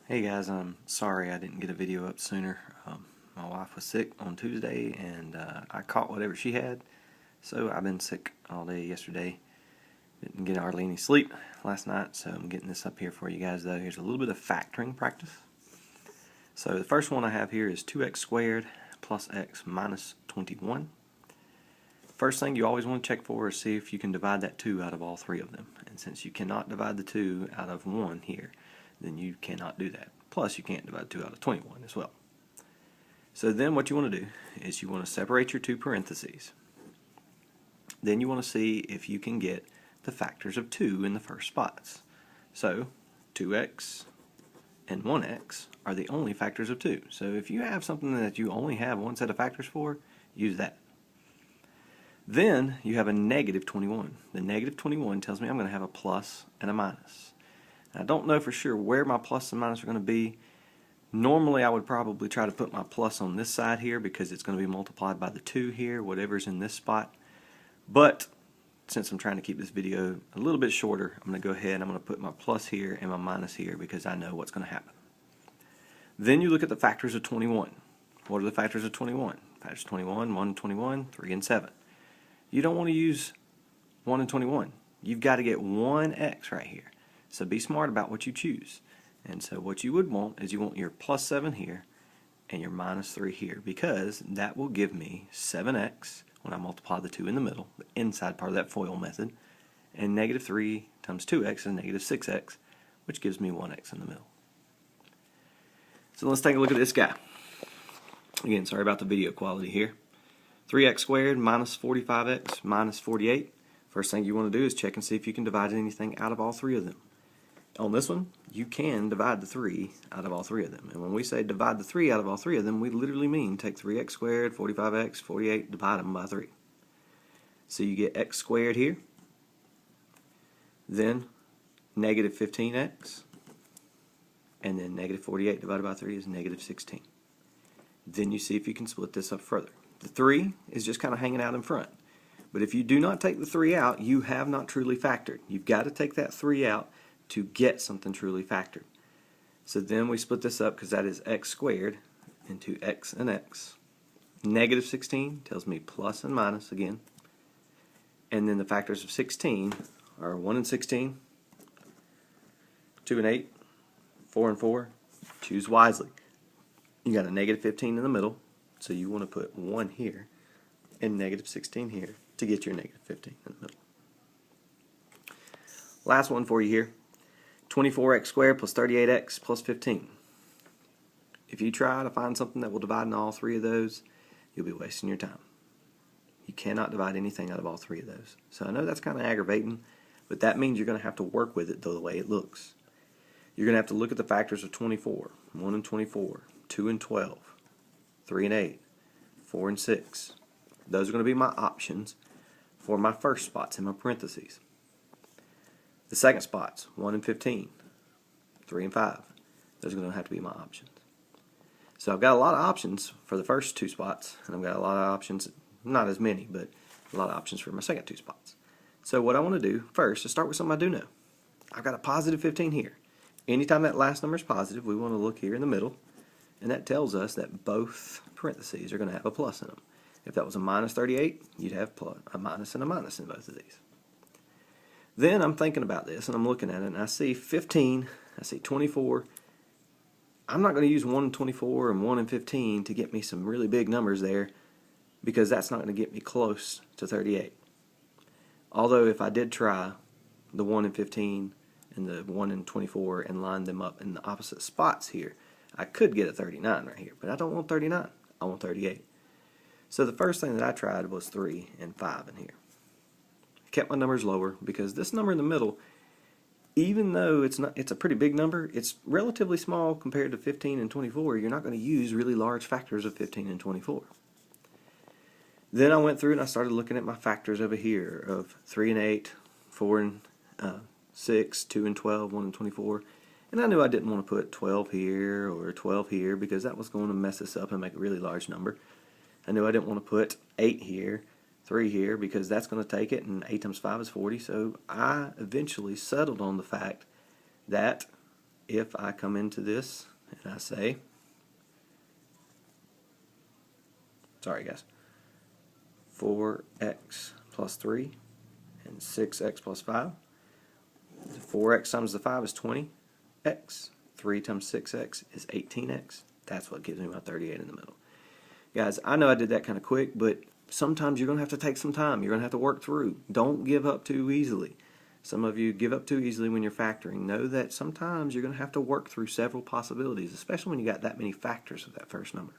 Hey guys, I'm sorry I didn't get a video up sooner. My wife was sick on Tuesday and I caught whatever she had, so I've been sick all day yesterday. Didn't get hardly any sleep last night, so I'm getting this up here for you guys though. Here's a little bit of factoring practice. So the first one I have here is 2x squared plus x minus 21. First thing you always want to check for is see if you can divide that 2 out of all three of them. And since you cannot divide the 2 out of 1 here, then you cannot do that. Plus, you can't divide 2 out of 21 as well. So then what you want to do is you want to separate your two parentheses. Then you want to see if you can get the factors of 2 in the first spots. So 2x and 1x are the only factors of 2. So if you have something that you only have one set of factors for, use that. Then you have a negative 21. The negative 21 tells me I'm going to have a plus and a minus. I don't know for sure where my plus and minus are going to be. Normally I would probably try to put my plus on this side here because it's going to be multiplied by the 2 here, whatever's in this spot. But since I'm trying to keep this video a little bit shorter, I'm going to go ahead and I'm going to put my plus here and my minus here because I know what's going to happen. Then you look at the factors of 21. What are the factors of 21? Factors of 21, 1 and 21, 3 and 7. You don't want to use 1 and 21. You've got to get 1x right here. So be smart about what you choose. And so what you would want is you want your plus 7 here and your minus 3 here, because that will give me 7x when I multiply the 2 in the middle, the inside part of that FOIL method, and negative 3 times 2x is negative 6x, which gives me 1x in the middle. So let's take a look at this guy. Again, sorry about the video quality here. 3x squared minus 45x minus 48. First thing you want to do is check and see if you can divide anything out of all three of them. On this one, you can divide the 3 out of all three of them. And when we say divide the 3 out of all three of them, we literally mean take 3x squared, 45x, 48, divide them by 3. So you get x squared here, then negative 15x, and then negative 48 divided by 3 is negative 16. Then you see if you can split this up further. The 3 is just kind of hanging out in front. But if you do not take the 3 out, you have not truly factored. You've got to take that 3 out to get something truly factored. So then we split this up because that is x squared into x and x. Negative 16 tells me plus and minus again. And then the factors of 16 are 1 and 16, 2 and 8, 4 and 4. Choose wisely. You got a negative 15 in the middle, so you want to put 1 here and negative 16 here to get your negative 15 in the middle. Last one for you here. 24x squared plus 38x plus 15. If you try to find something that will divide in all three of those, you'll be wasting your time. You cannot divide anything out of all three of those. So I know that's kind of aggravating, but that means you're going to have to work with it the way it looks. You're going to have to look at the factors of 24, 1 and 24, 2 and 12, 3 and 8, 4 and 6. Those are going to be my options for my first spots in my parentheses. The second spots, 1 and 15, 3 and 5, those are going to have to be my options. So I've got a lot of options for the first two spots, and I've got a lot of options, not as many, but a lot of options for my second two spots. So what I want to do first is start with something I do know. I've got a positive 15 here. Anytime that last number is positive, we want to look here in the middle, and that tells us that both parentheses are going to have a plus in them. If that was a minus 38, you'd have a minus and a minus in both of these. Then I'm thinking about this, and I'm looking at it, and I see 15, I see 24. I'm not going to use 1 and 24 and 1 and 15 to get me some really big numbers there, because that's not going to get me close to 38. Although if I did try the 1 and 15 and the 1 and 24 and line them up in the opposite spots here, I could get a 39 right here, but I don't want 39. I want 38. So the first thing that I tried was 3 and 5 in here. Kept my numbers lower because this number in the middle, even though it's a pretty big number, it's relatively small compared to 15 and 24. You're not going to use really large factors of 15 and 24. Then I went through and I started looking at my factors over here of 3 and 8, 4 and 6, 2 and 12, 1 and 24. And I knew I didn't want to put 12 here or 12 here because that was going to mess this up and make a really large number. I knew I didn't want to put 8 here, 3 here, because that's going to take it, and 8 times 5 is 40. So I eventually settled on the fact that if I come into this and I say, sorry guys, 4x plus 3 and 6x plus 5. 4x times the 5 is 20x. 3 times 6x is 18x. That's what gives me my 38 in the middle. Guys, I know I did that kind of quick, but sometimes you're going to have to take some time. You're going to have to work through. Don't give up too easily. Some of you give up too easily when you're factoring. Know that sometimes you're going to have to work through several possibilities, especially when you got that many factors of that first number.